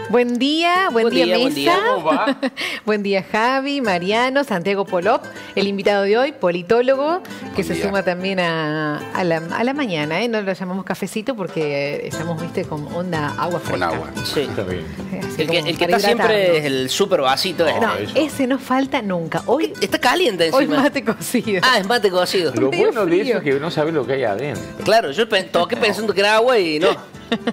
Buen día Mesa. Buen día. ¿Cómo va? Buen día, Javi, Mariano, Santiago Polop, el invitado de hoy, politólogo, que se suma también a la mañana, ¿eh? No lo llamamos cafecito porque estamos, viste, con onda agua fresca. Con agua. Sí. Está bien. Así El que para está siempre hidratarnos. es el super vasito. No, eso. ese no falta nunca. Hoy Está caliente hoy encima. mate cocido. Ah, es mate cocido. Lo medio bueno de frío. eso es que no sabes lo que hay adentro. Claro, yo toqué pensando que era agua y no,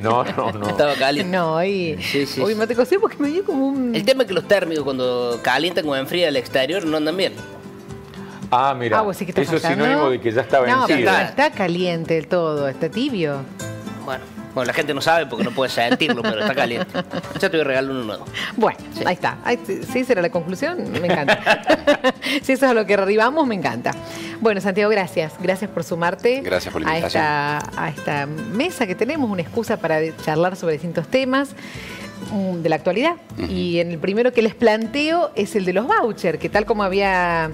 No. estaba caliente. No, hoy Sí. hoy mate cocido porque me dio como un... El tema es que los térmicos cuando calientan o enfrían al exterior no andan bien. Ah, mira, Vos sí que está eso es fallando. sinónimo de que ya está No, pero vencido. está. está caliente el todo, está tibio. Bueno, la gente no sabe porque no puede sentirlo, pero está caliente. Ya te voy a regalar uno nuevo. Bueno, Sí. ahí está. Sí, será la conclusión. Me encanta. Si eso es a lo que arribamos, me encanta. Bueno, Santiago, gracias. Gracias por sumarte. Gracias por la invitación. A esta mesa que tenemos, una excusa para charlar sobre distintos temas de la actualidad. Y en el primero que les planteo es el de los vouchers, que tal como había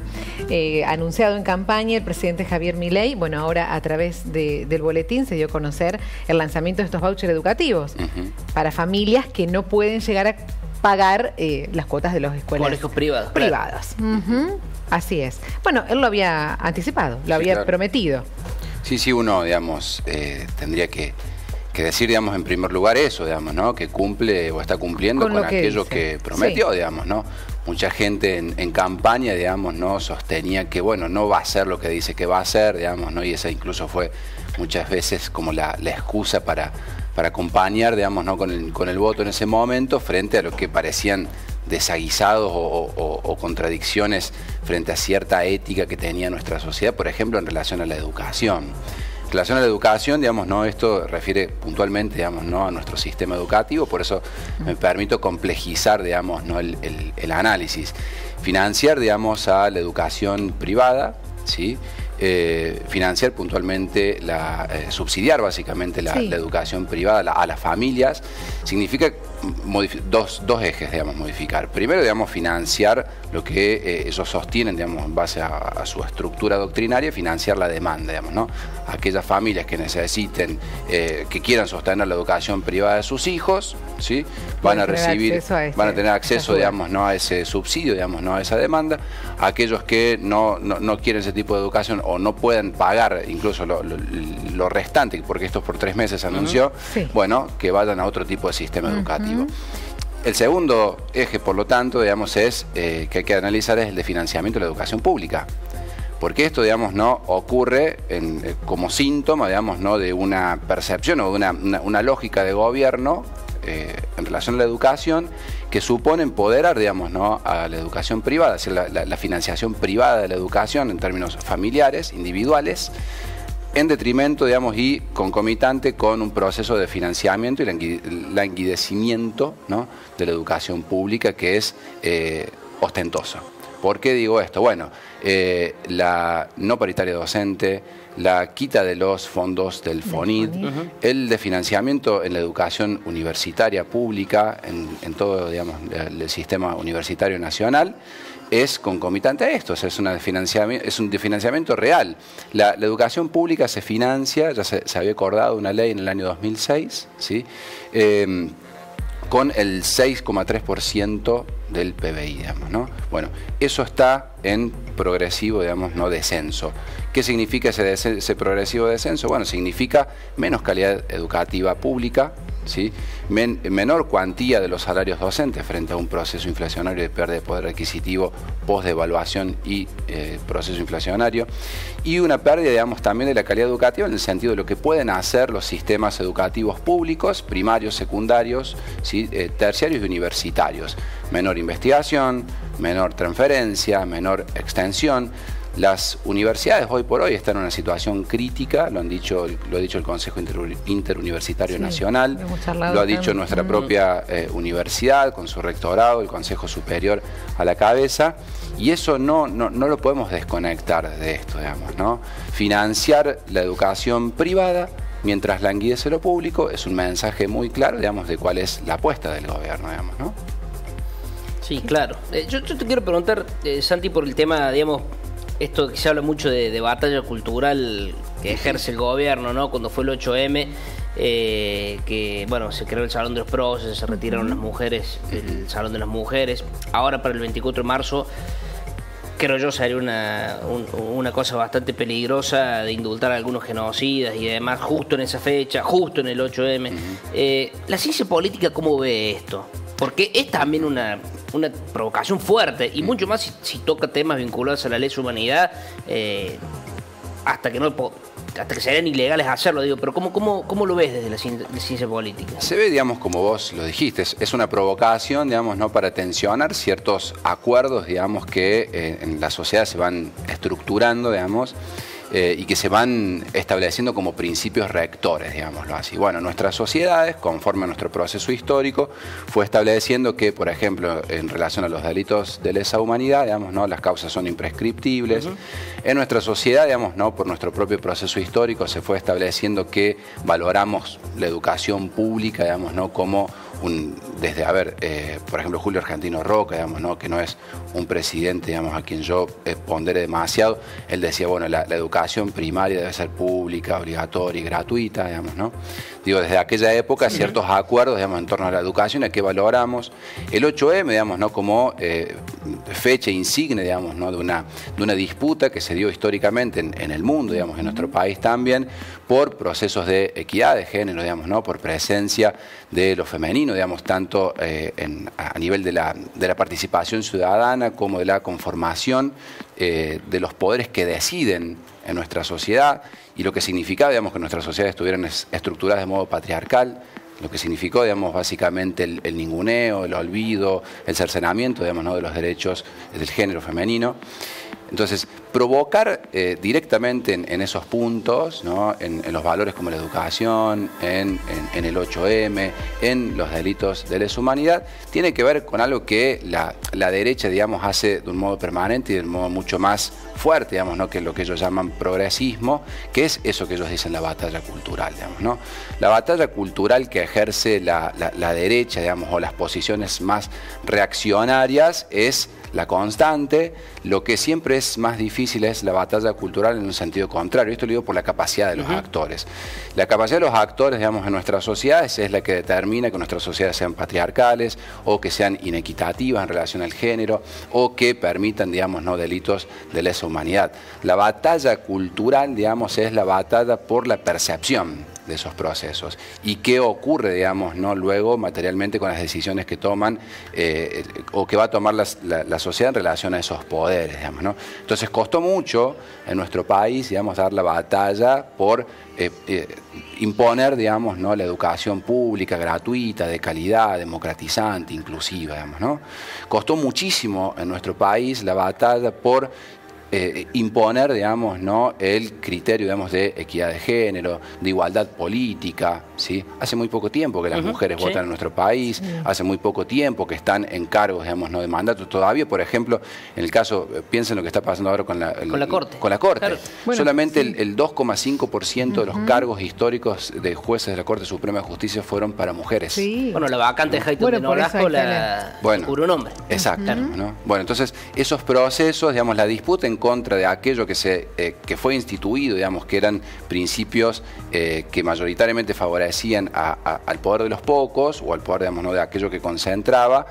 anunciado en campaña el presidente Javier Milei, bueno, ahora a través del boletín se dio a conocer el lanzamiento de estos vouchers educativos para familias que no pueden llegar a pagar las cuotas de las escuelas Colegios privados. privadas. Ujú. Así es. Bueno, él lo había anticipado, lo había claro. prometido. Sí, uno, digamos, tendría que decir, digamos, en primer lugar eso, digamos, ¿no? Que cumple o está cumpliendo Con con lo que aquello dice. que prometió, Sí. digamos, ¿no? Mucha gente en campaña, digamos, ¿no? Sostenía que, bueno, no va a hacer lo que dice que va a hacer, digamos, ¿no? Y esa incluso fue muchas veces como la excusa para acompañar, digamos, ¿no? Con el voto en ese momento frente a lo que parecían desaguisados o contradicciones frente a cierta ética que tenía nuestra sociedad, por ejemplo, en relación a la educación. En relación a la educación, digamos, ¿no? Esto refiere puntualmente, digamos, ¿no? a nuestro sistema educativo, por eso me permito complejizar, digamos, ¿no? el análisis. Financiar, digamos, a la educación privada, ¿sí? Financiar puntualmente, subsidiar básicamente la educación privada a las familias, significa dos ejes, digamos, modificar. Primero, digamos, financiar lo que ellos sostienen, digamos, en base a su estructura doctrinaria, financiar la demanda, digamos, ¿no? Aquellas familias que necesiten, que quieran sostener la educación privada de sus hijos, ¿sí? Van a recibir, van a tener acceso, digamos, ¿no? a ese subsidio, digamos, ¿no? a esa demanda. Aquellos que no quieren ese tipo de educación o no pueden pagar incluso lo restante, porque esto por 3 meses se anunció, Sí. bueno, que vayan a otro tipo de sistema educativo. El segundo eje, por lo tanto, digamos, es que hay que analizar es el de financiamiento de la educación pública. Porque esto, digamos, no ocurre como síntoma, digamos, no de una percepción o de una lógica de gobierno en relación a la educación que supone empoderar, digamos, ¿no? a la educación privada, es decir, la financiación privada de la educación en términos familiares, individuales, en detrimento, digamos, y concomitante con un proceso de financiamiento y languidecimiento, ¿no? de la educación pública que es ostentoso. ¿Por qué digo esto? Bueno, la no paritaria docente, la quita de los fondos del FONID, el de financiamiento en la educación universitaria pública, en todo, digamos, el sistema universitario nacional, es concomitante a esto, o sea, es un financiamiento real. La educación pública se financia, ya se había acordado una ley en el año 2006, ¿sí? Con el 6,3% del PBI, digamos, ¿no? Bueno, eso está en progresivo, digamos, no descenso. ¿Qué significa ese progresivo descenso? Bueno, significa menos calidad educativa pública, ¿sí? Menor cuantía de los salarios docentes frente a un proceso inflacionario de pérdida de poder adquisitivo, post-devaluación y proceso inflacionario, y una pérdida, digamos, también de la calidad educativa en el sentido de lo que pueden hacer los sistemas educativos públicos, primarios, secundarios, ¿sí? Terciarios y universitarios. Menor investigación, menor transferencia, menor extensión. Las universidades hoy por hoy están en una situación crítica, lo ha dicho el Consejo Interuniversitario Nacional, lo ha dicho nuestra propia universidad con su rectorado, el Consejo Superior a la cabeza, y eso no lo podemos desconectar de esto, digamos, ¿no? Financiar la educación privada mientras languidece lo público es un mensaje muy claro, digamos, de cuál es la apuesta del gobierno, digamos, ¿no? Sí, claro. Yo te quiero preguntar, Santi, por el tema, digamos, esto que se habla mucho de batalla cultural que ejerce el gobierno, ¿no? Cuando fue el 8M, que bueno, se creó el Salón de los Próceres, se retiraron las mujeres del Salón de las Mujeres. Ahora para el 24 de marzo creo yo sería una cosa bastante peligrosa de indultar a algunos genocidas y demás justo en esa fecha, justo en el 8M. La ciencia política, ¿cómo ve esto? Porque es también una provocación fuerte y mucho más si toca temas vinculados a la lesa humanidad, hasta que serían ilegales hacerlo, digo, pero ¿cómo lo ves desde la ciencia política? Se ve, digamos, como vos lo dijiste, es una provocación, digamos, ¿no? Para tensionar ciertos acuerdos, digamos, que en la sociedad se van estructurando, digamos, y que se van estableciendo como principios rectores, digámoslo así. Bueno, nuestras sociedades, conforme a nuestro proceso histórico, fue estableciendo que, por ejemplo, en relación a los delitos de lesa humanidad, digamos, ¿no? Las causas son imprescriptibles. En nuestra sociedad, digamos, ¿no? Por nuestro propio proceso histórico, se fue estableciendo que valoramos la educación pública, digamos, ¿no? Como desde, por ejemplo, Julio Argentino Roca, digamos, ¿no? Que no es un presidente, digamos, a quien yo pondere demasiado. Él decía, bueno, la educación primaria debe ser pública, obligatoria y gratuita, digamos, ¿no? Digo, desde aquella época, ciertos acuerdos, digamos, en torno a la educación, a qué valoramos. El 8M, digamos, ¿no? Como fecha insigne, digamos, ¿no? de una disputa que se dio históricamente en el mundo, digamos, en nuestro país también, por procesos de equidad de género, digamos, ¿no? Por presencia de lo femenino, digamos, tanto a nivel de la participación ciudadana como de la conformación de los poderes que deciden en nuestra sociedad, y lo que significaba, digamos, que nuestras sociedades estuvieran estructuradas de modo patriarcal, lo que significó, digamos, básicamente el ninguneo, el olvido, el cercenamiento, digamos, ¿no? De los derechos del género femenino. Entonces, provocar directamente en esos puntos, ¿no? en los valores como la educación, en el 8M, en los delitos de lesa humanidad, tiene que ver con algo que la derecha, digamos, hace de un modo permanente y de un modo mucho más fuerte, digamos, ¿no? Que es lo que ellos llaman progresismo, que es eso que ellos dicen la batalla cultural, digamos, ¿no? La batalla cultural que ejerce la derecha, digamos, o las posiciones más reaccionarias es la constante. Lo que siempre es más difícil es la batalla cultural en un sentido contrario. Esto lo digo por la capacidad de los actores. La capacidad de los actores, digamos, en nuestras sociedades es la que determina que nuestras sociedades sean patriarcales o que sean inequitativas en relación al género o que permitan, digamos, no delitos de lesa humanidad. La batalla cultural, digamos, es la batalla por la percepción de esos procesos y qué ocurre, digamos, no luego materialmente con las decisiones que toman o que va a tomar la sociedad en relación a esos poderes, digamos, ¿no? Entonces costó mucho en nuestro país, digamos, dar la batalla por imponer, digamos, ¿no? La educación pública, gratuita, de calidad, democratizante, inclusiva, digamos, ¿no? Costó muchísimo en nuestro país la batalla por imponer, digamos, ¿no? El criterio, digamos, de equidad de género, de igualdad política, ¿sí? Hace muy poco tiempo que las mujeres votan en nuestro país, hace muy poco tiempo que están en cargos, digamos, ¿no? De mandato. Todavía, por ejemplo, en el caso, piensen lo que está pasando ahora con la Corte. Con la Corte. Claro. Bueno, solamente el 2,5% de los cargos históricos de jueces de la Corte Suprema de Justicia fueron para mujeres. Sí. Bueno, la vacante de Jaito de Nolasco la cubrió un hombre. Exacto. ¿No? Bueno, entonces, esos procesos, digamos, la disputa en contra de aquello que fue instituido, digamos, que eran principios que mayoritariamente favorecían al poder de los pocos o al poder, digamos, ¿no? De aquello que concentraba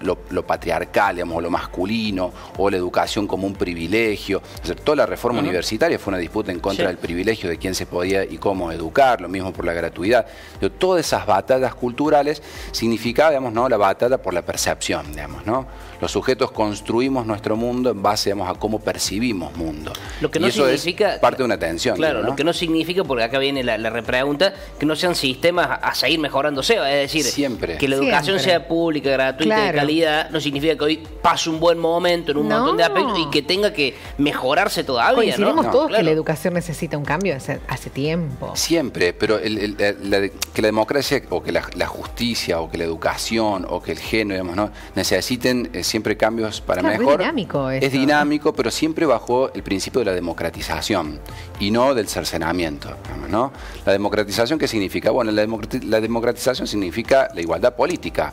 lo patriarcal, digamos, o lo masculino, o la educación como un privilegio. O sea, toda la reforma universitaria fue una disputa en contra del privilegio de quién se podía y cómo educar, lo mismo por la gratuidad. Pero todas esas batallas culturales significaban, digamos, ¿no? La batalla por la percepción, digamos, ¿no? Los sujetos construimos nuestro mundo en base, digamos, a cómo percibimos mundo. Lo que no eso significa, es parte de una tensión. Claro, ¿no? Lo que no significa, porque acá viene la repregunta, que no sean sistemas a seguir mejorándose. Es decir, siempre. Que la educación sea pública, gratuita, de calidad, no significa que hoy pase un buen momento en un montón de aspectos y que tenga que mejorarse todavía. Coincidimos todos que la educación necesita un cambio hace tiempo. Siempre, pero que la democracia o que la justicia o que la educación o que el género, digamos, ¿no? necesiten siempre cambios para mejor. Es dinámico eso. Es dinámico, pero siempre bajo el principio de la democratización y no del cercenamiento, digamos, ¿no? La democratización, ¿qué significa? Bueno, la democratización significa la igualdad política.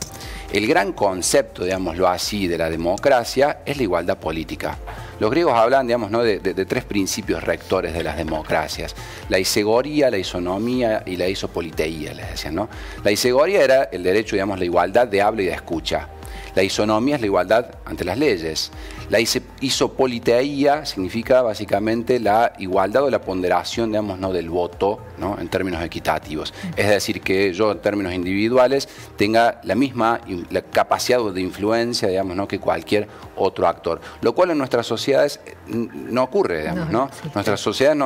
El gran concepto, digámoslo así, de la democracia es la igualdad política. Los griegos hablan, digamos, ¿no? de tres principios rectores de las democracias: la isegoría, la isonomía y la isopoliteía, les decían, ¿no? La isegoría era el derecho, digamos, la igualdad de habla y de escucha. La isonomía es la igualdad ante las leyes. La isopoliteía significa básicamente la igualdad o la ponderación, digamos, ¿no? del voto, ¿no? en términos equitativos. Es decir, que yo en términos individuales tenga la misma la capacidad de influencia, digamos, ¿no? que cualquier otro actor. Lo cual en nuestras sociedades no ocurre, digamos, ¿no? Nuestras sociedades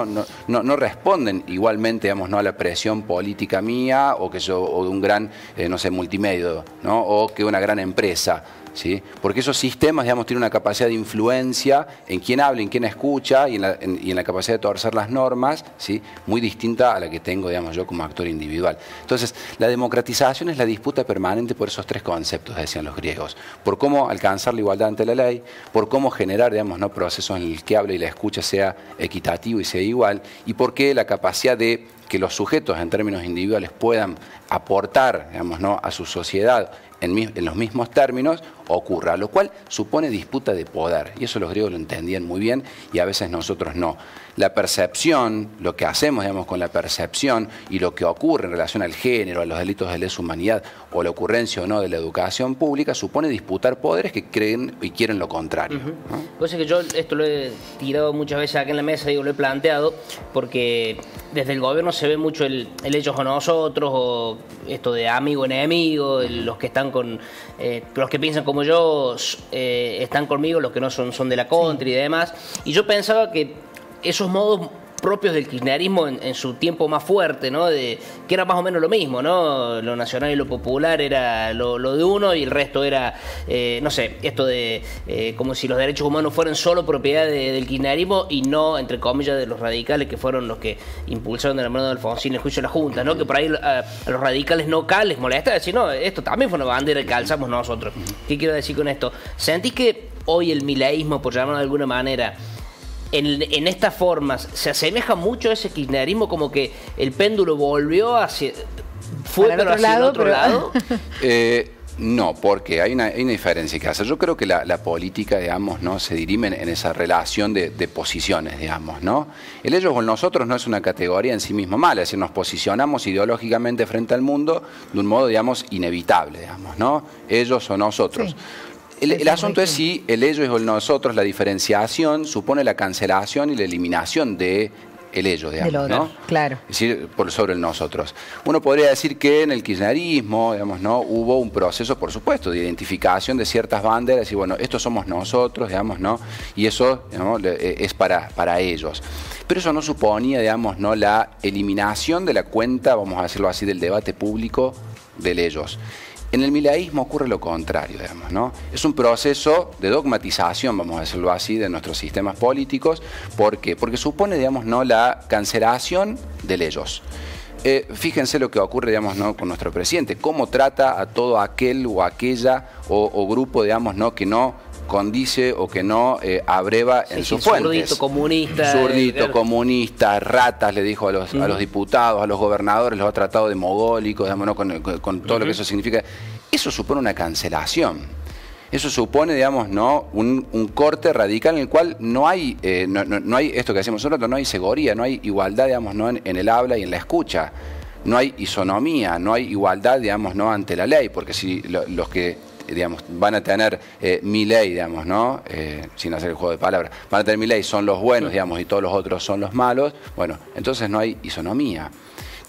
no responden igualmente, digamos, ¿no? a la presión política mía o de un gran, no sé, multimedio, ¿no? o que una gran empresa. ¿Sí? Porque esos sistemas, digamos, tienen una capacidad de influencia en quién habla, en quién escucha y en la capacidad de torcer las normas, ¿sí? muy distinta a la que tengo, digamos, yo como actor individual. Entonces, la democratización es la disputa permanente por esos tres conceptos, decían los griegos: por cómo alcanzar la igualdad ante la ley, por cómo generar, digamos, ¿no? procesos en el que habla y la escucha sea equitativo y sea igual, y por qué la capacidad de que los sujetos en términos individuales puedan aportar, digamos, ¿no? a su sociedad en los mismos términos ocurra, lo cual supone disputa de poder, y eso los griegos lo entendían muy bien y a veces nosotros no. La percepción, lo que hacemos, digamos, con la percepción y lo que ocurre en relación al género, a los delitos de lesa humanidad o la ocurrencia o no de la educación pública, supone disputar poderes que creen y quieren lo contrario. ¿No? Pues es que yo esto lo he tirado muchas veces acá en la mesa, digo, lo he planteado, porque desde el gobierno se ve mucho el ellos o nosotros, o esto de amigo-enemigo, los que están con, los que piensan como yo están conmigo, los que no son de la contra y demás. Y yo pensaba que esos modos propios del kirchnerismo en su tiempo más fuerte, ¿no? Que era más o menos lo mismo, ¿no? Lo nacional y lo popular era lo de uno y el resto era, no sé, esto de como si los derechos humanos fueran solo propiedad del kirchnerismo y no, entre comillas, de los radicales, que fueron los que impulsaron de la mano de Alfonsín el juicio de la Junta, ¿no? Que por ahí a los radicales no les molesta decir, no, esto también fue una bandera que alzamos nosotros. ¿Qué quiero decir con esto? ¿Sentís que hoy el mileísmo, por llamarlo de alguna manera, en estas formas se asemeja mucho a ese kirchnerismo, como que el péndulo volvió hacia el otro lado? No, porque hay una diferencia que hacer. Yo creo que la política, digamos, ¿no? se dirime en esa relación de posiciones, digamos, ¿no? El ellos o el nosotros no es una categoría en sí mismo mala, es decir, nos posicionamos ideológicamente frente al mundo de un modo, digamos, inevitable, digamos, ¿no? Ellos o nosotros. Sí. El asunto es si el ellos o el nosotros, la diferenciación, supone la cancelación y la eliminación de el ellos, digamos, ¿no? Claro. Es decir, sobre el nosotros. Uno podría decir que en el kirchnerismo, digamos, ¿no? hubo un proceso, por supuesto, de identificación de ciertas banderas y bueno, estos somos nosotros, digamos, ¿no? Y eso, digamos, es para ellos. Pero eso no suponía, digamos, ¿no? la eliminación de la cuenta, vamos a decirlo así, del debate público del ellos. En el mileísmo ocurre lo contrario, digamos, ¿no? Es un proceso de dogmatización, vamos a decirlo así, de nuestros sistemas políticos. ¿Por qué? Porque supone, digamos, ¿no? la cancelación del ellos. Fíjense lo que ocurre, digamos, ¿no? con nuestro presidente, cómo trata a todo aquel o aquella o grupo, digamos, ¿no? que no condice o que no abreva en sus fuentes. Zurdito comunista, ratas, le dijo a los diputados, a los gobernadores, los ha tratado de mogólicos, digamos, ¿no? con todo lo que eso significa. Eso supone una cancelación. Eso supone, digamos, ¿no? un corte radical en el cual no hay, no hay esto que decimos nosotros, no hay segoría, no hay igualdad, digamos, ¿no? en el habla y en la escucha. No hay isonomía, no hay igualdad, digamos, ¿no? ante la ley, porque si los que digamos, van a tener mi ley, digamos, ¿no? Sin hacer el juego de palabras, van a tener mi ley, son los buenos, digamos, y todos los otros son los malos, bueno, entonces no hay isonomía.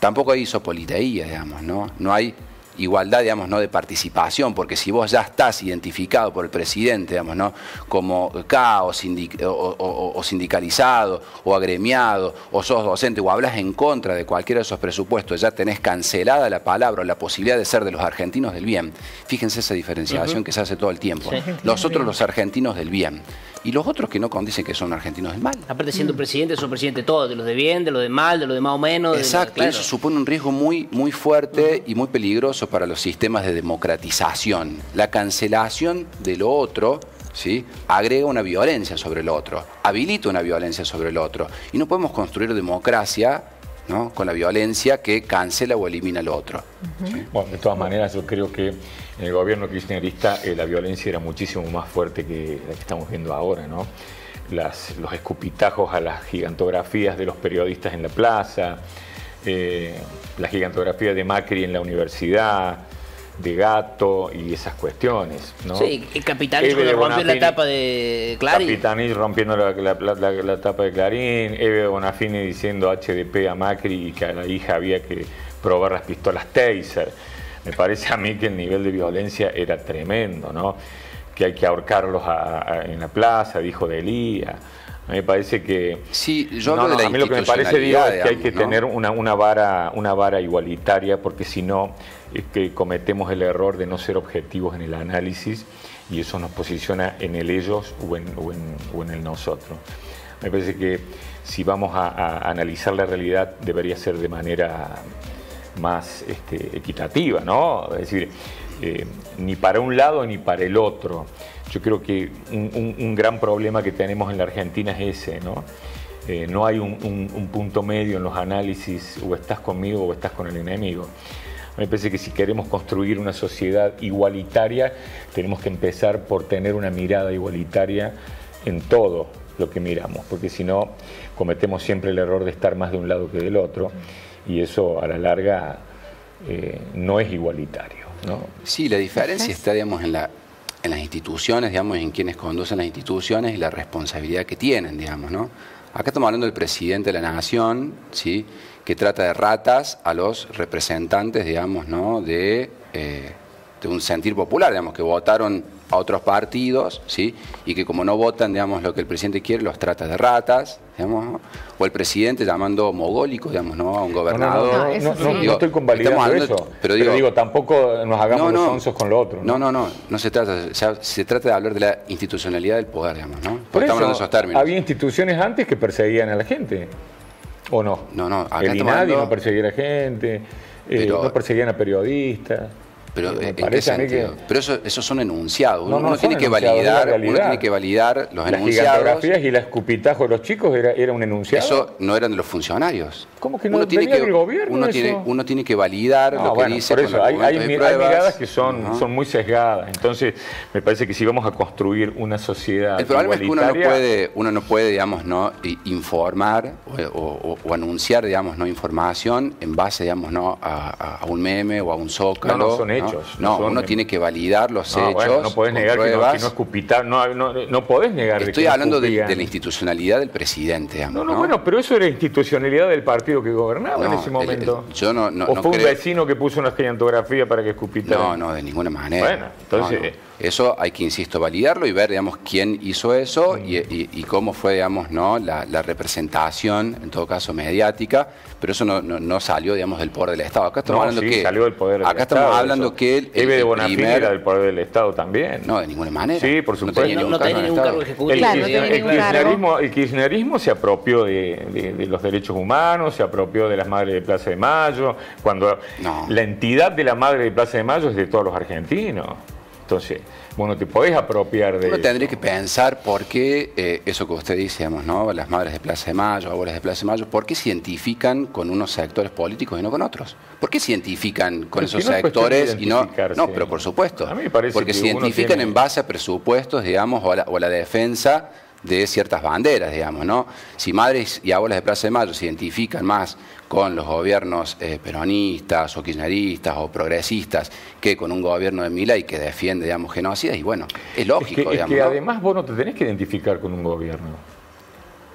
Tampoco hay isopoliteía, digamos, ¿no? No hay igualdad, digamos, ¿no? de participación, porque si vos ya estás identificado por el presidente, digamos, ¿no? como caos o sindicalizado o agremiado o sos docente o hablas en contra de cualquiera de esos presupuestos, ya tenés cancelada la palabra o la posibilidad de ser de los argentinos del bien. Fíjense esa diferenciación que se hace todo el tiempo. Sí. Los otros los argentinos del bien. Y los otros que no condicen que son argentinos del mal. Aparte siendo presidente, son presidente todos, de los de bien, de los de mal, de los de más o menos. Exacto, claro. Eso supone un riesgo muy, muy fuerte y muy peligroso para los sistemas de democratización. La cancelación de lo otro, ¿sí? agrega una violencia sobre el otro, habilita una violencia sobre el otro. Y no podemos construir democracia, ¿no? con la violencia que cancela o elimina lo otro. ¿Sí? Bueno, de todas maneras, yo creo que en el gobierno kirchnerista la violencia era muchísimo más fuerte que la que estamos viendo ahora, ¿no? los escupitajos a las gigantografías de los periodistas en la plaza, la gigantografía de Macri en la universidad, de Gato y esas cuestiones, ¿no? Sí, Capitanich rompió la tapa de Clarín. Capitanich rompiendo la tapa de Clarín, Eve Bonafini diciendo HDP a Macri y que a la hija había que probar las pistolas Taser. Me parece a mí que el nivel de violencia era tremendo, ¿no? Que hay que ahorcarlos en la plaza, dijo Delía. A mí me parece que... Sí, yo hablo de la a mí lo que me parece, digo, es que hay que ¿no? tener una vara igualitaria, porque si no, es que cometemos el error de no ser objetivos en el análisis y eso nos posiciona en el ellos o en el nosotros. Me parece que si vamos a analizar la realidad debería ser de manera más equitativa, ¿no? Es decir, ni para un lado ni para el otro. Yo creo que un gran problema que tenemos en la Argentina es ese, ¿no? No hay un punto medio en los análisis, o estás conmigo o estás con el enemigo. Me parece que si queremos construir una sociedad igualitaria, tenemos que empezar por tener una mirada igualitaria en todo lo que miramos, porque si no, cometemos siempre el error de estar más de un lado que del otro, y eso a la larga no es igualitario, ¿no? Sí, la diferencia está, digamos, en las instituciones, digamos, en quienes conducen las instituciones y la responsabilidad que tienen, digamos, ¿no? Acá estamos hablando del presidente de la Nación, ¿sí?, que trata de ratas a los representantes, digamos, ¿no?, de un sentir popular, digamos, que votaron a otros partidos, ¿sí?, y que como no votan, digamos, lo que el presidente quiere, los trata de ratas, digamos, ¿no? O el presidente llamando mogólico, digamos, ¿no?, a un gobernador. No estoy convalidando eso, pero digo, tampoco nos hagamos los sonsos con lo otro, ¿no? No se trata, se trata de hablar de la institucionalidad del poder, digamos, ¿no? Por eso, estamos hablando de esos términos. Había instituciones antes que perseguían a la gente, ¿o no? No, acá el INADI no perseguía a la gente, no perseguían a periodistas. Pero ¿en qué sentido? Pero esos son enunciados. Uno tiene que validar los enunciados. Las gigantografías y la escupitajo de los chicos era un enunciado. Eso no eran de los funcionarios. ¿Cómo que no venía del gobierno? Uno tiene que validar lo que dice. Por eso, hay miradas que son muy sesgadas. Entonces, me parece que si vamos a construir una sociedad el problema es que uno no puede, digamos, no informar o anunciar, digamos, no información en base, digamos, no a un meme o a un zócalo. No son hechos. Uno tiene que validar los hechos. Bueno, no podés negar que no escupitar, no podés negar. Estoy hablando de la institucionalidad del presidente, digamos, bueno, pero eso era institucionalidad del partido que gobernaba en ese momento. ¿O fue un vecino que puso una gigantografía para que escupitara? No, de ninguna manera. Bueno, entonces... Eso hay que, insisto, validarlo y ver, digamos, quién hizo eso y cómo fue, digamos, ¿no?, la representación, en todo caso mediática, pero eso no salió, digamos, del poder del Estado. Acá estamos hablando que salió del poder del acá Estado. Estamos hablando que Eve de Bonafini era del poder del Estado también. No, de ninguna manera. Sí, por supuesto. No tenía ningún cargo ejecutivo. El kirchnerismo se apropió de los derechos humanos, se apropió de las madres de Plaza de Mayo, cuando la entidad de la madre de Plaza de Mayo es de todos los argentinos. Entonces, bueno, te podés apropiar de eso. Uno tendría que pensar por qué, eso que usted dice, digamos, ¿no?, las madres de Plaza de Mayo, abuelas de Plaza de Mayo, ¿por qué se identifican con unos sectores políticos y no con otros? ¿Por qué se identifican con esos sectores y no? No, pero por supuesto. A mí me parece porque se identifican en base a presupuestos, digamos, o a la defensa de ciertas banderas, digamos, ¿no? Si madres y abuelas de Plaza de Mayo se identifican más con los gobiernos peronistas o kirchneristas o progresistas que con un gobierno de Milei que defiende, digamos, genocidas, y bueno, es lógico, digamos. Es que además vos no te tenés que identificar con un gobierno.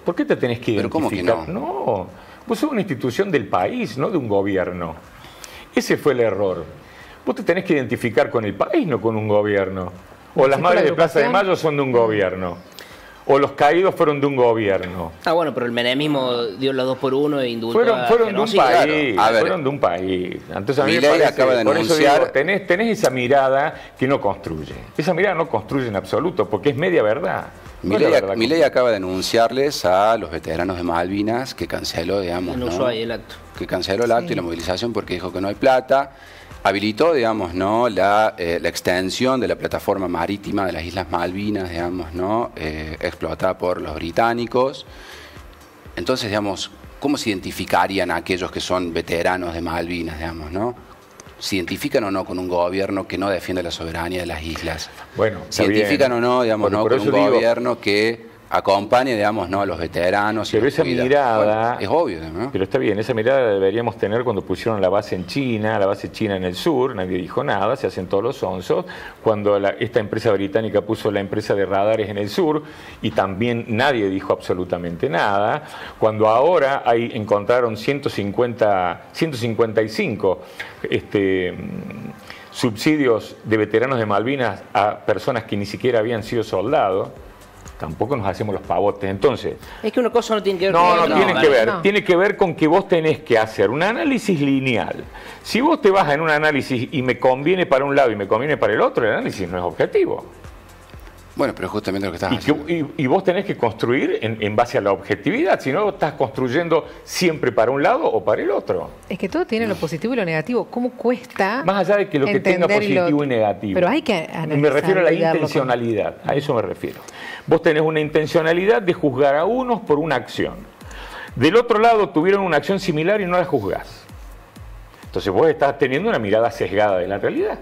¿Por qué te tenés que identificar? ¿Pero cómo que no? No, vos sos una institución del país, no de un gobierno. Ese fue el error. Vos te tenés que identificar con el país, no con un gobierno. O las madres de Plaza de Mayo son de un gobierno. O los caídos fueron de un gobierno. Bueno, pero el menemismo dio los 2 por 1 e indultó fueron de un país, claro. Fueron de un país. Entonces a mí me parece, acaba de por anunciar... eso digo, tenés esa mirada que no construye. Esa mirada no construye en absoluto, porque es media verdad. Milei acaba de anunciarles a los veteranos de Malvinas que canceló, digamos, el acto. Que canceló el acto y la movilización porque dijo que no hay plata. Habilitó, digamos, ¿no?, la extensión de la plataforma marítima de las Islas Malvinas, digamos, ¿no?, explotada por los británicos. Entonces, digamos, ¿cómo se identificarían a aquellos que son veteranos de Malvinas, digamos, ¿no? ¿Se identifican o no con un gobierno que no defiende la soberanía de las islas? Bueno, ¿se identifican o no, digamos, con un gobierno que acompañe, digamos, ¿no? a los veteranos. Pero esa mirada... Bueno, es obvio, ¿no? Pero está bien, esa mirada la deberíamos tener cuando pusieron la base en China, la base china en el sur, nadie dijo nada, se hacen todos los onzos. Cuando esta empresa británica puso la empresa de radares en el sur, y también nadie dijo absolutamente nada. Cuando ahora encontraron 155 subsidios de veteranos de Malvinas a personas que ni siquiera habían sido soldados, tampoco nos hacemos los pavotes. Entonces, es que una cosa no tiene que ver con otra. No, tiene que ver. No. Tiene que ver con que vos tenés que hacer un análisis lineal. Si vos te vas en un análisis y me conviene para un lado y me conviene para el otro, el análisis no es objetivo. Bueno, pero justamente lo que estás haciendo. Y vos tenés que construir en base a la objetividad, si no estás construyendo siempre para un lado o para el otro. Es que todo tiene lo positivo y lo negativo. ¿Cómo cuesta? Más allá de que lo que tenga positivo y negativo. Pero hay que analizar. Me refiero a la intencionalidad, a eso me refiero. Vos tenés una intencionalidad de juzgar a unos por una acción. Del otro lado tuvieron una acción similar y no la juzgás. Entonces vos estás teniendo una mirada sesgada de la realidad.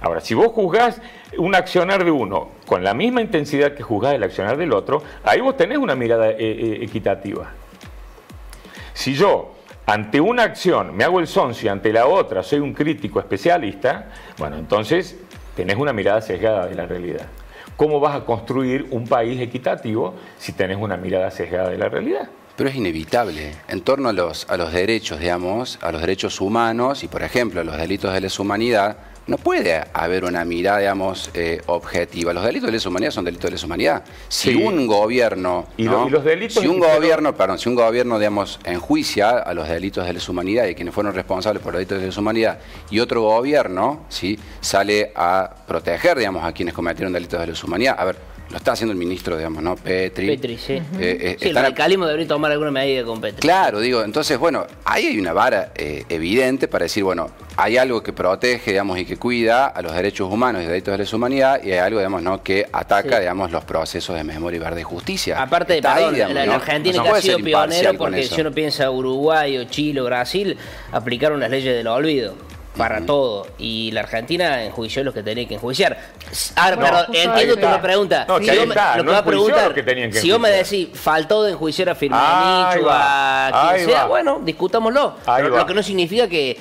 Ahora, si vos juzgás un accionar de uno con la misma intensidad que juzgás el accionar del otro, ahí vos tenés una mirada equitativa. Si yo, ante una acción, me hago el sonso y ante la otra soy un crítico especialista, bueno, entonces tenés una mirada sesgada de la realidad. ¿Cómo vas a construir un país equitativo si tenés una mirada sesgada de la realidad? Pero es inevitable. En torno a los derechos, digamos, a los derechos humanos y, por ejemplo, a los delitos de lesa humanidad, no puede haber una mirada, digamos, objetiva. Los delitos de lesa humanidad son delitos de lesa humanidad. Si sí. Un gobierno, ¿no? ¿Y los delitos? Si un gobierno, digamos, enjuicia a los delitos de lesa humanidad y quienes fueron responsables por los delitos de lesa humanidad, y otro gobierno, ¿sí? sale a proteger, digamos, a quienes cometieron delitos de lesa humanidad. A ver, lo está haciendo el ministro, digamos, ¿no? Petri, sí. Sí, el radicalismo debería tomar alguna medida con Petri. Claro, digo, entonces, bueno, ahí hay una vara evidente para decir, bueno, hay algo que protege, digamos, y que cuida a los derechos humanos y delitos de lesa humanidad, y hay algo, digamos, ¿no? que ataca, digamos, los procesos de memoria y verdad y justicia. Aparte, perdón, digamos, la Argentina que ha sido pionero, porque si uno piensa Uruguay o Chile o Brasil, aplicaron las leyes del olvido para todo, y la Argentina enjuició los que tenía que enjuiciar. Ahora, perdón, entiendo tu pregunta. No, si vos me decís, faltó de enjuiciar a Firmenich o a quien sea, bueno, discutámoslo. Lo que no significa que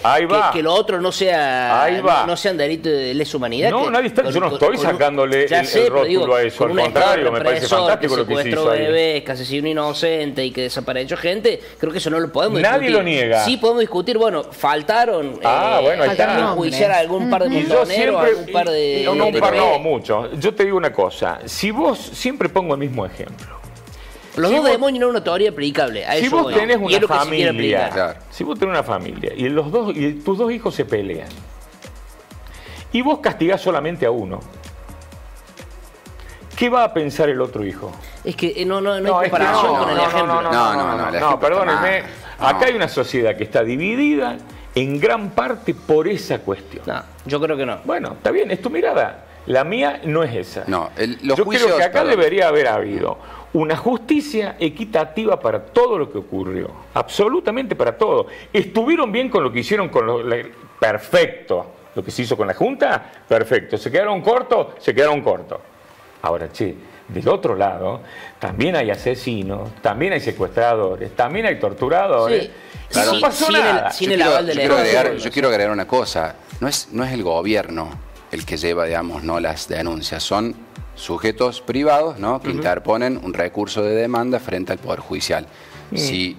lo otro no sea no sean delitos de lesa humanidad. No, nadie está, yo no estoy sacándole el rótulo a eso, al contrario, me parece fantástico lo que se hizo ahí. Bebés, que asesinó inocente y que desapareció gente, creo que eso no lo podemos discutir. Nadie lo niega. Sí podemos discutir, bueno, faltaron... bueno, hay que enjuiciar a algún par de montoneros, algún par de... No, mucho. Yo te digo una cosa, si vos, siempre pongo el mismo ejemplo. Los dos demonios no es una teoría aplicable. Si vos tenés una familia, si vos tenés una familia y tus dos hijos se pelean y vos castigás solamente a uno, ¿qué va a pensar el otro hijo? Es que no hay comparación con el ejemplo. No, perdónenme. Acá hay una sociedad que está dividida en gran parte por esa cuestión. No, yo creo que no. Bueno, está bien, es tu mirada. La mía no es esa. No, yo creo que acá debería haber habido una justicia equitativa para todo lo que ocurrió. Absolutamente para todo. ¿Estuvieron bien con lo que hicieron perfecto? Lo que se hizo con la Junta, perfecto. ¿Se quedaron cortos? Se quedaron cortos. Ahora, del otro lado, también hay asesinos, también hay secuestradores, también hay torturadores. Sí, no pasó nada. Yo quiero agregar una cosa. No es el gobierno el que lleva, digamos, no las denuncias. Son sujetos privados, ¿no? que interponen un recurso de demanda frente al Poder Judicial. Si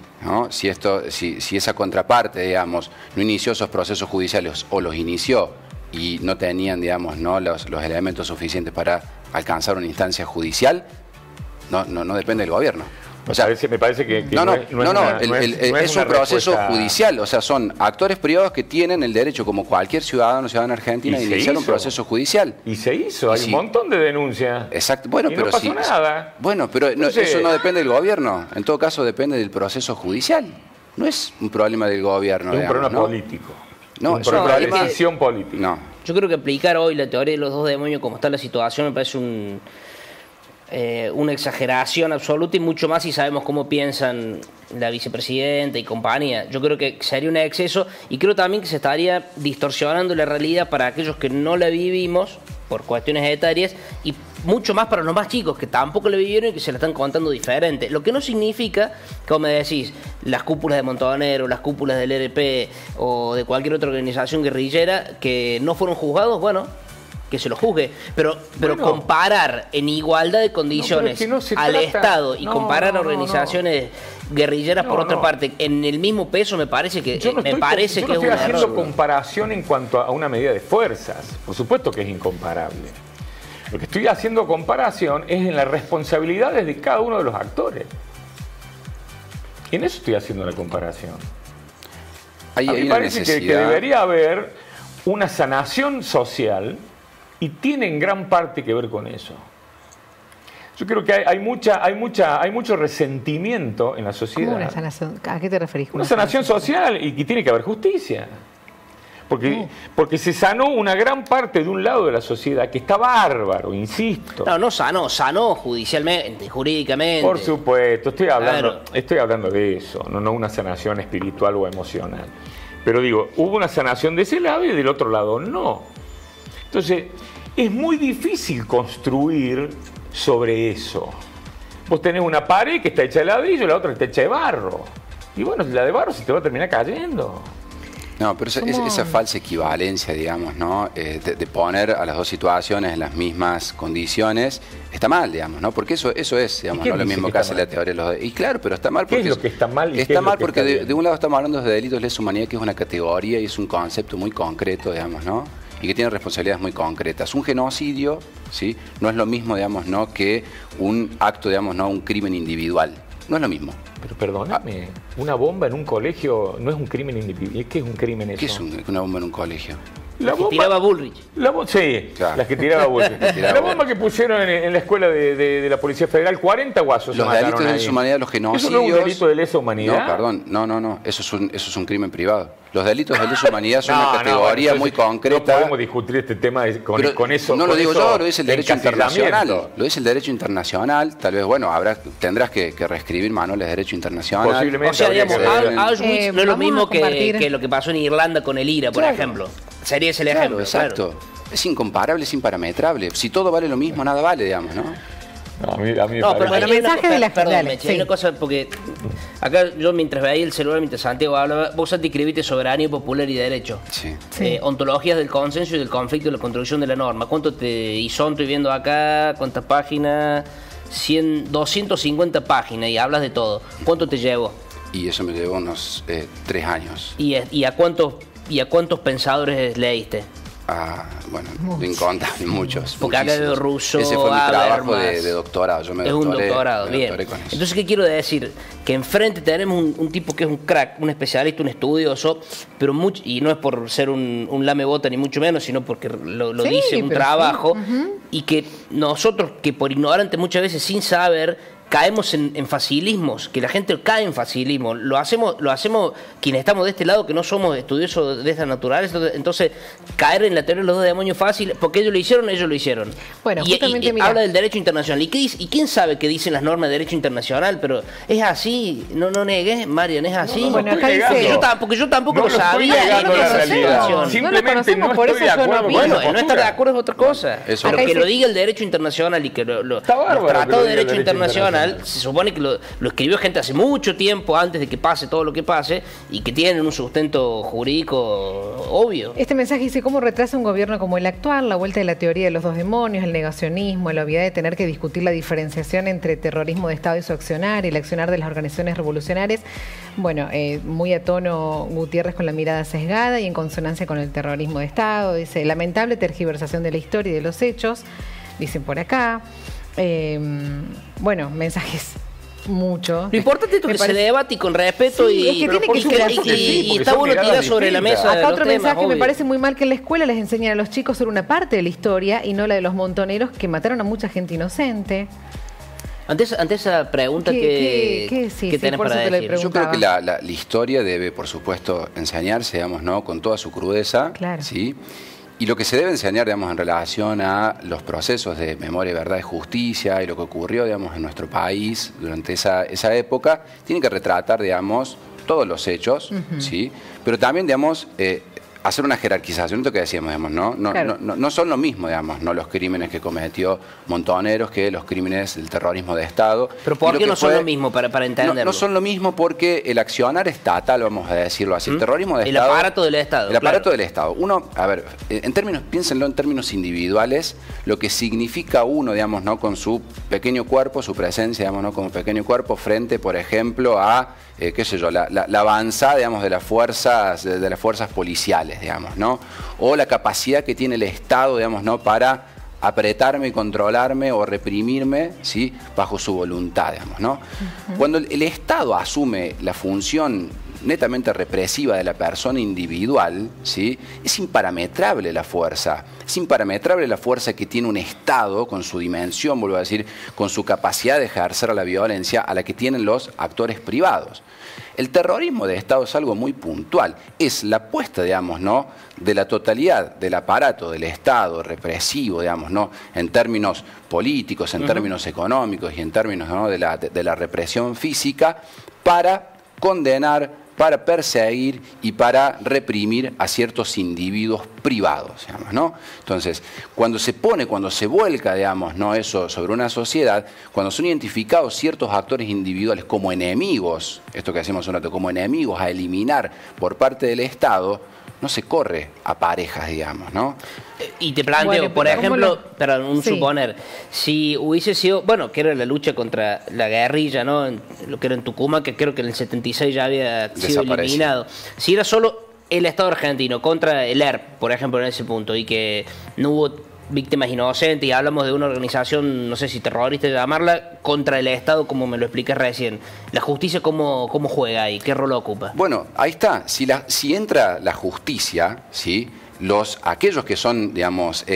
esa contraparte, digamos, no inició esos procesos judiciales o los inició y no tenían, digamos, no los elementos suficientes para alcanzar una instancia judicial, no depende del gobierno. O sea, me parece que es un proceso judicial, o sea, son actores privados que tienen el derecho, como cualquier ciudadano argentina, de iniciar un proceso judicial. Y se hizo, hay un montón de denuncias. Exacto, bueno, pero no pasó nada. Bueno, pero eso no depende del gobierno, en todo caso depende del proceso judicial. No es un problema del gobierno. Es un problema político. No, es una decisión política. No. Yo creo que aplicar hoy la teoría de los dos demonios como está la situación me parece una exageración absoluta, y mucho más si sabemos cómo piensan la vicepresidenta y compañía. Yo creo que sería un exceso, y creo también que se estaría distorsionando la realidad para aquellos que no la vivimos por cuestiones etarias, y mucho más para los más chicos, que tampoco lo vivieron y que se la están contando diferente. Lo que no significa, como me decís, las cúpulas de Montoneros, las cúpulas del ERP o de cualquier otra organización guerrillera que no fueron juzgados, bueno, que se lo juzgue, pero bueno, comparar en igualdad de condiciones al Estado y comparar a organizaciones guerrilleras por otra parte en el mismo peso me parece que yo no es un error. Estoy haciendo comparación en cuanto a una medida de fuerzas, por supuesto que es incomparable. Lo que estoy haciendo comparación es en las responsabilidades de cada uno de los actores. En eso estoy haciendo la comparación. A mí me parece que debería haber una sanación social y tiene en gran parte que ver con eso. Yo creo que hay mucho resentimiento en la sociedad. ¿Cómo una sanación? ¿A qué te referís? Una sanación social y tiene que haber justicia. Porque se sanó una gran parte de un lado de la sociedad que está bárbaro, insisto. No sanó judicialmente, jurídicamente. Por supuesto, estoy hablando de eso, no una sanación espiritual o emocional. Pero digo, hubo una sanación de ese lado y del otro lado no. Entonces, es muy difícil construir sobre eso. Vos tenés una pared que está hecha de ladrillo y la otra está hecha de barro. Y bueno, la de barro se te va a terminar cayendo. No, pero esa falsa equivalencia, digamos, ¿no? De poner a las dos situaciones en las mismas condiciones, está mal, digamos, ¿no? Porque eso es, digamos, no lo mismo que hace la teoría de los... Y claro, pero está mal porque... ¿Qué es lo que está mal? Está mal porque de un lado estamos hablando de delitos de lesa humanidad, que es una categoría y es un concepto muy concreto, digamos, ¿no? Y que tiene responsabilidades muy concretas. Un genocidio, ¿sí? No es lo mismo, digamos, ¿no? Que un acto, digamos, ¿no? Un crimen individual. No es lo mismo. Pero perdóname, una bomba en un colegio no es un crimen individual. ¿Qué es un crimen eso? ¿Qué es una bomba en un colegio? La que tiraba Bullrich. Sí, claro. Las que tiraba Bullrich. La bomba que pusieron en la escuela de la Policía Federal, 40 guasos. Los delitos de lesa humanidad, los genocidios... ¿Eso no es un delito de lesa humanidad? No, perdón, no. Eso es un crimen privado. Los delitos de lesa humanidad son una categoría muy concreta. No podemos discutir este tema con eso. No lo digo yo, lo dice el derecho internacional. Lo dice el derecho internacional. Tal vez, bueno, tendrás que reescribir manuales de derecho internacional. Posiblemente. O sea, digamos, Auschwitz no es lo mismo que lo que pasó en Irlanda con el IRA, por ejemplo. Sería ese el ejemplo. Exacto. Es incomparable, es imparametrable. Si todo vale lo mismo, nada vale, digamos, ¿no? No, a mí pero el mensaje de la Perdón, hay una cosa, porque acá yo mientras veía el celular, mientras Santiago hablaba, vos Santi escribiste soberanía popular y derecho. Sí. Ontologías del consenso y del conflicto y la construcción de la norma. ¿Cuánto y son? Estoy viendo acá, ¿cuántas páginas? 250 páginas y hablas de todo. ¿Cuánto te llevó? Y eso me llevó unos 3 años. ¿Y a cuántos pensadores leíste? Bueno, incontables, muchos. Porque acá de Rousseau, ese fue mi trabajo de doctorado. Yo me es doctoré, un doctorado, bien. Con eso. Entonces, ¿qué quiero decir? Que enfrente tenemos un tipo que es un crack, un especialista, un estudioso, pero y no es por ser un lamebota ni mucho menos, sino porque lo dice un trabajo, y que nosotros, que por ignorante muchas veces sin saber, caemos en facilismos, que la gente cae en facilismo. Lo hacemos quienes estamos de este lado, que no somos estudiosos de estas naturales, entonces caer en la teoría de los dos demonios fácil, porque ellos lo hicieron. Bueno, justamente habla del derecho internacional. ¿Y quién sabe qué dicen las normas de derecho internacional? Pero es así, no negues, Marian, es así. Bueno, acá dice... Porque yo tampoco lo sabía. Simplemente no estoy de acuerdo. Bueno, no estar de acuerdo es otra cosa. Pero que lo diga el derecho internacional y que los tratados de derecho internacional se supone que lo escribió gente hace mucho tiempo antes de que pase todo lo que pase y que tienen un sustento jurídico obvio. Este mensaje dice: ¿cómo retrasa un gobierno como el actual la vuelta de la teoría de los dos demonios, el negacionismo, la obviedad de tener que discutir la diferenciación entre terrorismo de Estado y su accionar y el accionar de las organizaciones revolucionarias? Bueno, muy a tono Gutiérrez con la mirada sesgada y en consonancia con el terrorismo de Estado. Dice: lamentable tergiversación de la historia y de los hechos, dicen por acá. Bueno, mensajes muchos. Lo importante es que se debate y con respeto y está bueno tirar sobre la mesa. Acá otro mensaje: me parece muy mal que en la escuela les enseñen a los chicos sobre una parte de la historia y no la de los montoneros que mataron a mucha gente inocente. Ante esa pregunta, ¿qué tenés para decir? Yo creo que la historia debe, por supuesto, enseñarse, digamos, ¿no? Con toda su crudeza. Claro. ¿Sí? Y lo que se debe enseñar, digamos, en relación a los procesos de memoria, verdad y justicia y lo que ocurrió, digamos, en nuestro país durante esa época, tiene que retratar, digamos, todos los hechos, ¿sí? Pero también, digamos, hacer una jerarquización, esto que decíamos, digamos, no son lo mismo, digamos, no los crímenes que cometió Montoneros que los crímenes del terrorismo de Estado. ¿Pero por qué no son lo mismo, para entenderlo? No son lo mismo porque el accionar estatal, vamos a decirlo así, el terrorismo de Estado... El aparato del Estado. El aparato del Estado. Uno, a ver, piénsenlo en términos individuales, lo que significa uno, digamos, ¿no? Con su pequeño cuerpo, su presencia, digamos, ¿no? Como pequeño cuerpo frente, por ejemplo, a... qué sé yo, la avanzada, digamos, de las fuerzas policiales, digamos, ¿no? O la capacidad que tiene el Estado, digamos, ¿no? Para apretarme, controlarme o reprimirme, ¿sí? Bajo su voluntad, digamos, ¿no? Cuando el Estado asume la función netamente represiva de la persona individual, ¿sí? Es imparametrable la fuerza. Es imparametrable la fuerza que tiene un Estado con su dimensión, vuelvo a decir, con su capacidad de ejercer la violencia a la que tienen los actores privados. El terrorismo de Estado es algo muy puntual. Es la puesta, digamos, ¿no? De la totalidad del aparato del Estado represivo, digamos, ¿no? En términos políticos, en términos económicos y en términos, ¿no? de la represión física para condenar, para perseguir y para reprimir a ciertos individuos privados, digamos, ¿no? Entonces, cuando se vuelca, digamos, ¿no? Eso sobre una sociedad, cuando son identificados ciertos actores individuales como enemigos, esto que hacemos un rato, como enemigos a eliminar por parte del Estado, no se corre a parejas, digamos, ¿no? Y te planteo, por ejemplo, perdón, suponer, si hubiese sido, bueno, que era la lucha contra la guerrilla, ¿no? Lo que era en Tucumán, que creo que en el 76 ya había sido eliminado. Si era solo el Estado argentino contra el ERP, por ejemplo, en ese punto, y que no hubo víctimas inocentes, y hablamos de una organización, no sé si terrorista llamarla, contra el Estado, como me lo expliqué recién. ¿La justicia cómo juega ahí? ¿Qué rol ocupa? Bueno, ahí está. Si entra la justicia, ¿sí? Aquellos que son, digamos,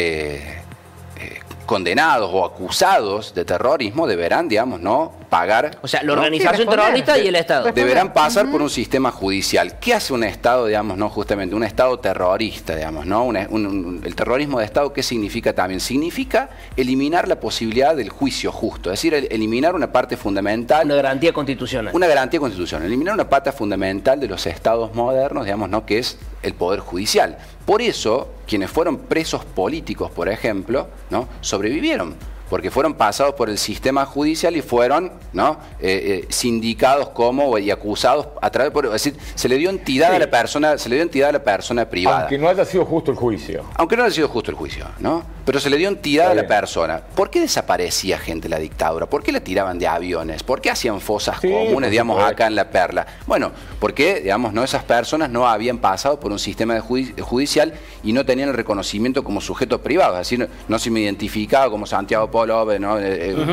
condenados o acusados de terrorismo deberán, digamos, no pagar. O sea, la organización terrorista y el Estado. Deberán pasar por un sistema judicial. ¿Qué hace un Estado, digamos, no? Justamente un Estado terrorista, digamos, ¿no? El terrorismo de Estado, ¿qué significa también? Significa eliminar la posibilidad del juicio justo, es decir, eliminar una parte fundamental. Una garantía constitucional. Una garantía constitucional. Eliminar una pata fundamental de los Estados modernos, digamos, ¿no? Que es el poder judicial. Por eso, quienes fueron presos políticos, por ejemplo, ¿no? Sobrevivieron, porque fueron pasados por el sistema judicial y fueron, ¿no? Sindicados como y acusados a través, es decir, se le dio entidad a la persona privada. Aunque no haya sido justo el juicio. Aunque no haya sido justo el juicio, ¿no? Pero se le dio entidad a la persona. ¿Por qué desaparecía gente la dictadura? ¿Por qué la tiraban de aviones? ¿Por qué hacían fosas comunes, digamos, acá en La Perla? Bueno, porque, digamos, no, esas personas no habían pasado por un sistema judicial y no tenían el reconocimiento como sujeto privado. Es decir, no se me identificaba como Santiago Polo, ¿no?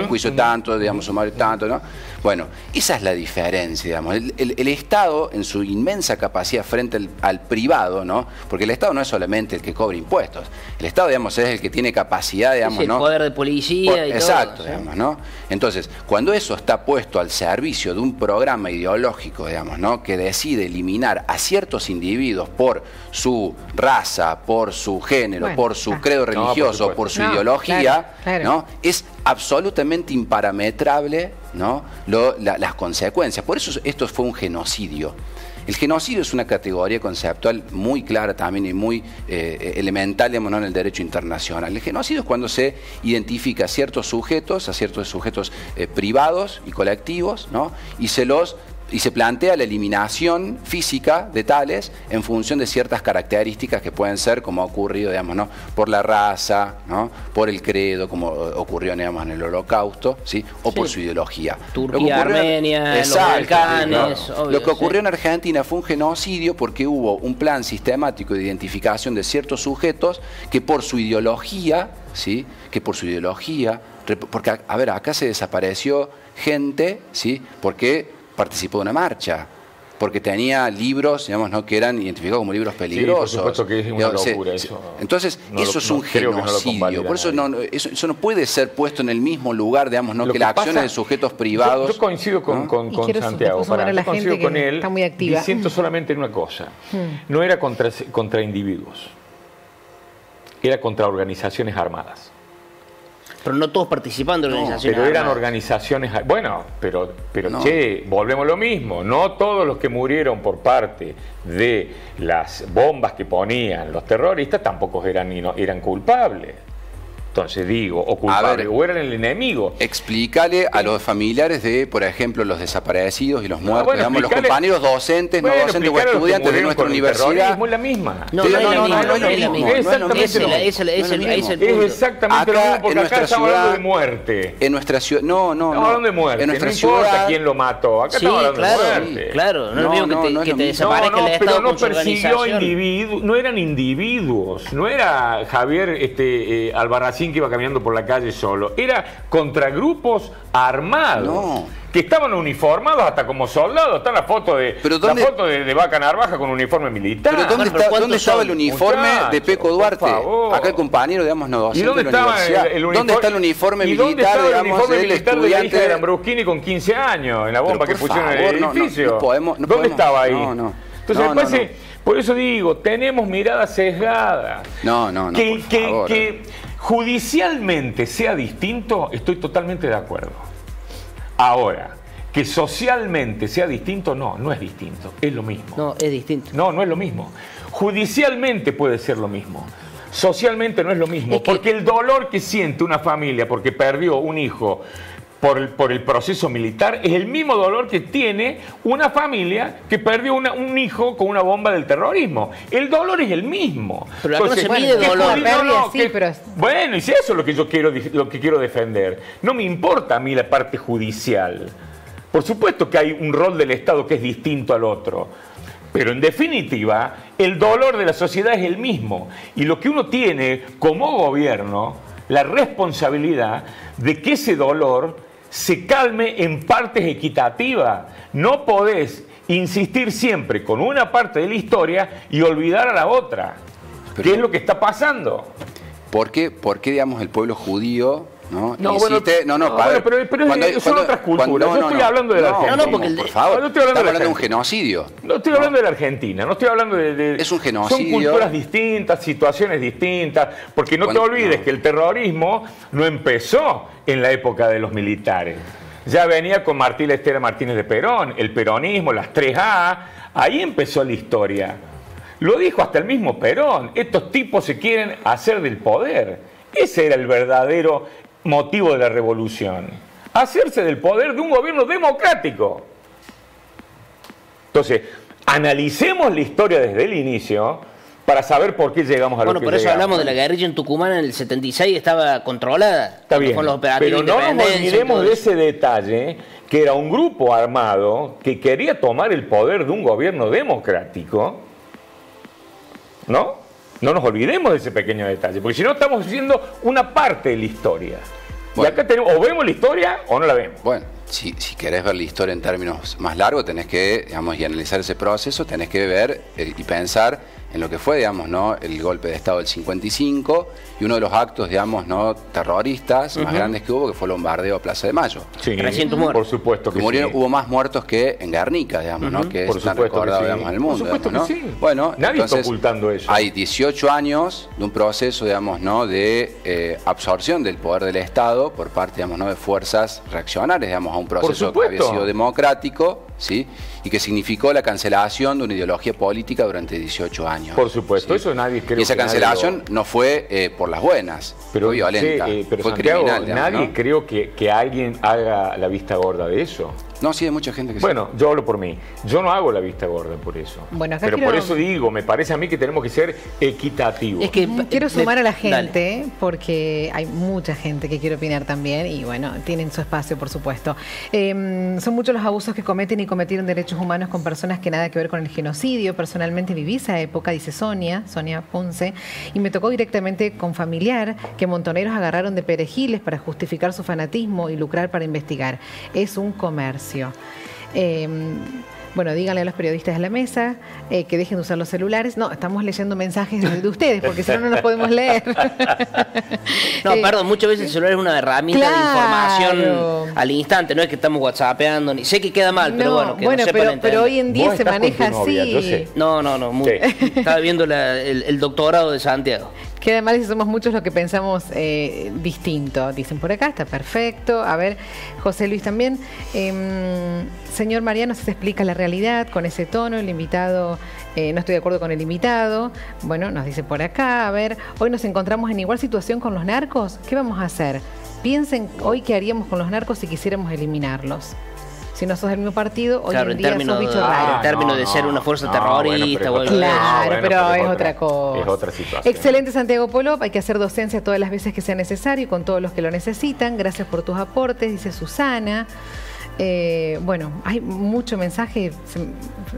Juicio tanto, digamos, sumario tanto, ¿no? Bueno, esa es la diferencia, digamos. El Estado, en su inmensa capacidad frente al privado, ¿no? Porque el Estado no es solamente el que cobra impuestos. El Estado, digamos, es el que tiene capacidad, digamos, el ¿no? Poder de policía y exacto, todo. Digamos, ¿no? Entonces, cuando eso está puesto al servicio de un programa ideológico, digamos, ¿no? Que decide eliminar a ciertos individuos por su raza, por su género, por su credo religioso, por su ideología, claro. ¿No? Es absolutamente imparametrable, ¿no? Las consecuencias. Por eso esto fue un genocidio. El genocidio es una categoría conceptual muy clara también y muy elemental, digamos, ¿no? En el derecho internacional. El genocidio es cuando se identifica a ciertos sujetos privados y colectivos, ¿no? Y se plantea la eliminación física de tales en función de ciertas características que pueden ser, como ha ocurrido, digamos, ¿no? Por la raza, ¿no? Por el credo, como ocurrió, digamos, en el Holocausto, ¿sí? O por su ideología. Turquía, Armenia, los Balcanes. ¿No? Lo que ocurrió en Argentina fue un genocidio porque hubo un plan sistemático de identificación de ciertos sujetos que por su ideología, ¿sí? Porque, a ver, acá se desapareció gente, ¿sí? Porque participó de una marcha, porque tenía libros, digamos, ¿no? Que eran identificados como libros peligrosos. Sí, por supuesto que es una locura eso. Entonces, eso es un genocidio. Por eso eso no puede ser puesto en el mismo lugar, digamos, ¿no? Que las acciones de sujetos privados. Yo coincido con Santiago. Yo coincido con él, está muy activa. Diciendo solamente una cosa. No era contra individuos, era contra organizaciones armadas. pero no todos participan de organizaciones pero eran armadas. organizaciones... Bueno, pero No. che, volvemos a lo mismo. No todos los que murieron por parte de las bombas que ponían los terroristas tampoco eran culpables. Entonces digo, o culpables, o eran el enemigo. Explícale a los familiares de, por ejemplo, los desaparecidos y los muertos, bueno, digamos, los explícale- compañeros docentes, no docentes o explicar a los que estudiantes de murieron nuestra con el universidad. terrorismo es la misma. No, Sí, no es no, la no, misma, no es lo es la mismo, misma. no es lo mismo. Ese es el punto. Es exactamente lo Acá, mismo, porque en acá nuestra estamos hablando de ciudad- muerte. En nuestra ciudad, no. Estamos hablando de muerte. En nuestra No importa ciudad, quién lo mató. Acá Sí, estamos hablando claro, de muerte. claro. No es lo mismo No, que no te es lo mismo. desaparezca el pero Estado no con su persiguió organización. individuos, no eran individuos, no era Javier Albarracín que iba caminando por la calle solo, era contra grupos armados. No. Que estaban uniformados hasta como soldados. Está la foto Pero ¿dónde- de Vaca Narvaja con uniforme militar. Pero ¿dónde, Bueno, pero ¿cuántos ¿dónde estaba son? el uniforme Muchachos, de Peco por Duarte? favor. Acá el compañero, digamos, no ¿Y docente dónde de la estaba universidad. el uniforme? ¿Dónde está el uniforme ¿Y dónde militar, estaba el digamos, uniforme del militar de la hija de estudiante? Lambrusquini con 15 años en la bomba Pero, que por pusieron en favor, el no, edificio? no podemos- no ¿Dónde podemos- estaba ahí? no. Entonces No, me parece, no. por eso digo, tenemos miradas sesgadas. No, por favor. Que judicialmente sea distinto, estoy totalmente de acuerdo. Ahora, que socialmente sea distinto, no es distinto, es lo mismo. No, es distinto. No es lo mismo. Judicialmente puede ser lo mismo. Socialmente no es lo mismo. Es que- porque el dolor que siente una familia porque perdió un hijo por el proceso militar es el mismo dolor que tiene una familia que perdió un hijo con una bomba del terrorismo. El dolor es el mismo. Pero acá no se mide ¿qué dolor. judi- La pérdida sí, pero- Bueno, y si eso es lo que yo quiero defender. No me importa a mí la parte judicial. Por supuesto que hay un rol del Estado que es distinto al otro. Pero en definitiva, el dolor de la sociedad es el mismo. Y lo que uno tiene como gobierno, la responsabilidad de que ese dolor se calme en partes equitativas. No podés insistir siempre con una parte de la historia y olvidar a la otra. Pero- ¿Qué es lo que está pasando? ¿Por qué, digamos, el pueblo judío no bueno, insiste? son otras culturas. Yo estoy hablando de la Argentina. No, porque por favor, no estoy hablando estamos de la hablando de un Argentina. genocidio. No estoy hablando de la Argentina, no estoy hablando de... Es un genocidio. Son culturas distintas, situaciones distintas, porque no te Bueno, olvides no. que el terrorismo no empezó en la época de los militares. Ya venía con Martín Estela Martínez de Perón, el peronismo, las 3A, ahí empezó la historia. Lo dijo hasta el mismo Perón, estos tipos se quieren hacer del poder. Ese era el verdadero motivo de la revolución, hacerse del poder de un gobierno democrático. Entonces, analicemos la historia desde el inicio para saber por qué llegamos a lo Bueno, que por eso llegamos. hablamos de la guerrilla en Tucumán en el 76, estaba controlada. Está bien, Con los operativos pero no nos de independencia y olvidemos todo de eso. ese detalle, que era un grupo armado que quería tomar el poder de un gobierno democrático, ¿no? No nos olvidemos de ese pequeño detalle, porque si no estamos viendo una parte de la historia. Bueno. Y acá tenemos, o vemos la historia o no la vemos. Bueno, si querés ver la historia en términos más largos, tenés que, digamos, y analizar ese proceso, tenés que ver y pensar en lo que fue, digamos, ¿no?, el golpe de Estado del 55 y uno de los actos, digamos, ¿no?, terroristas más grandes que hubo, que fue el bombardeo a Plaza de Mayo. Sí, 300 muertos. por supuesto que Murieron, sí. hubo más muertos que en Guernica, digamos, ¿no?, que Por es tan supuesto que recordado, sí. digamos, en el Por mundo. supuesto digamos, que ¿no? sí. Bueno, Nadie está entonces, ocultando eso. Hay 18 años de un proceso, digamos, ¿no?, de absorción del poder del Estado por parte, digamos, ¿no?, de fuerzas reaccionarias, digamos, a un proceso que había supuesto. sido democrático, ¿sí?, y que significó la cancelación de una ideología política durante 18 años. Por supuesto, ¿sí? eso nadie creo Y esa que nadie cancelación lo- no fue por las buenas, fue violenta, pero fue Santiago, criminal, digamos, nadie ¿no? creo que alguien haga la vista gorda de eso. No, sí, hay mucha gente que sí. Bueno, yo hablo por mí. Yo no hago la vista gorda por eso. Bueno, acá pero quiero- por eso digo, me parece a mí que tenemos que ser equitativos. Es que Quiero sumar a la Dale. gente, porque hay mucha gente que quiere opinar también y bueno, tienen su espacio, por supuesto. Son muchos los abusos que cometen y cometieron derechos humanos con personas que nada que ver con el genocidio. Personalmente viví esa época, dice Sonia Ponce, y me tocó directamente con familiar que montoneros agarraron de perejiles para justificar su fanatismo y lucrar para investigar. Es un comercio. Bueno, díganle a los periodistas de la mesa que dejen de usar los celulares. No, estamos leyendo mensajes de ustedes, porque si no, no los podemos leer. No, perdón, muchas veces el celular es una herramienta de Claro. información al instante, no es que estamos whatsappeando, ni sé que queda mal, pero bueno, que no sepan pero entender. hoy en día Vos se estás con maneja tu novia, así. yo sé. No, muy- Sí. estaba viendo el doctorado de Santiago. Queda mal si somos muchos los que pensamos distinto. Dicen por acá, está perfecto. A ver, José Luis también. Señor Mariano, se explica la realidad con ese tono. El invitado, no estoy de acuerdo con el invitado. Bueno, nos dice por acá. A ver, hoy nos encontramos en igual situación con los narcos. ¿Qué vamos a hacer? Piensen hoy qué haríamos con los narcos si quisiéramos eliminarlos. Si no sos del mismo partido, hoy en día sos bicho raro. En términos de ser una fuerza terrorista. Claro, pero es otra cosa. Es otra situación. Excelente, Santiago Polop. Hay que hacer docencia todas las veces que sea necesario y con todos los que lo necesitan. Gracias por tus aportes, dice Susana. Bueno, hay mucho mensaje,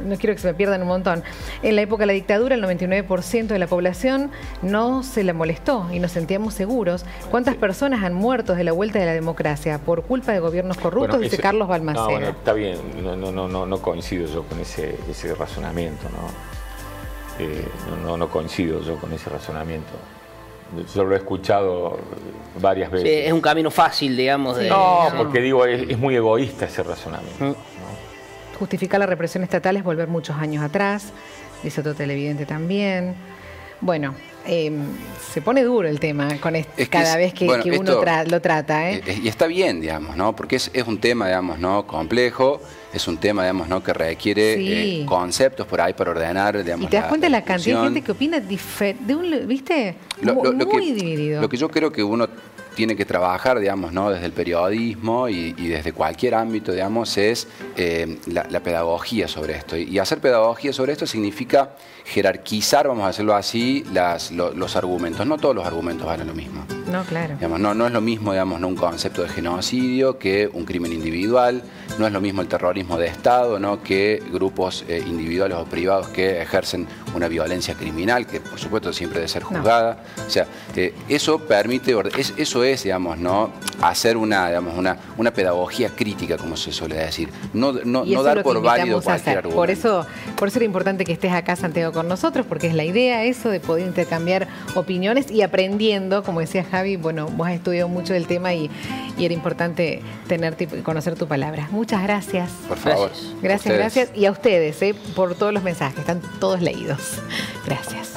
no quiero que se me pierdan un montón. En la época de la dictadura, el 99% de la población no se la molestó y nos sentíamos seguros. ¿Cuántas personas han muerto desde la vuelta de la democracia por culpa de gobiernos corruptos? Bueno, dice Carlos Balmaceda. No, bueno, está bien, no coincido yo con ese razonamiento, ¿no? No coincido yo con ese razonamiento. Yo lo he escuchado varias veces. Sí, es un camino fácil, digamos. Sí. Porque digo, es muy egoísta ese razonamiento. ¿No? Justificar la represión estatal es volver muchos años atrás, dice otro televidente también. Bueno, se pone duro el tema con cada vez que uno lo trata. Y está bien, digamos, ¿no? Porque es un tema, digamos, ¿no? complejo. Es un tema, digamos, ¿no? que requiere conceptos por ahí para ordenar, digamos. Y te das cuenta de la cantidad de gente que opina ¿viste? Muy dividido. Lo que yo creo que uno tiene que trabajar, digamos, ¿no? desde el periodismo y desde cualquier ámbito, digamos, es la pedagogía sobre esto. Y hacer pedagogía sobre esto significa jerarquizar, vamos a hacerlo así, los argumentos. No todos los argumentos valen lo mismo. No, claro. Digamos, no es lo mismo, digamos, ¿no? un concepto de genocidio que un crimen individual. No es lo mismo el terrorismo de Estado, ¿no? que grupos individuales o privados que ejercen una violencia criminal, que por supuesto siempre debe ser juzgada. No. O sea, eso permite, eso es, digamos, ¿no? hacer una pedagogía crítica, como se suele decir. No dar por válido cualquier argumento. Por eso era importante que estés acá, Santiago, con nosotros, porque es la idea eso de poder intercambiar opiniones y aprendiendo, como decía Javi, bueno, vos has estudiado mucho del tema y era importante conocer tu palabra. Muchas gracias. Por favor. Gracias. Y a ustedes por todos los mensajes, están todos leídos. Gracias.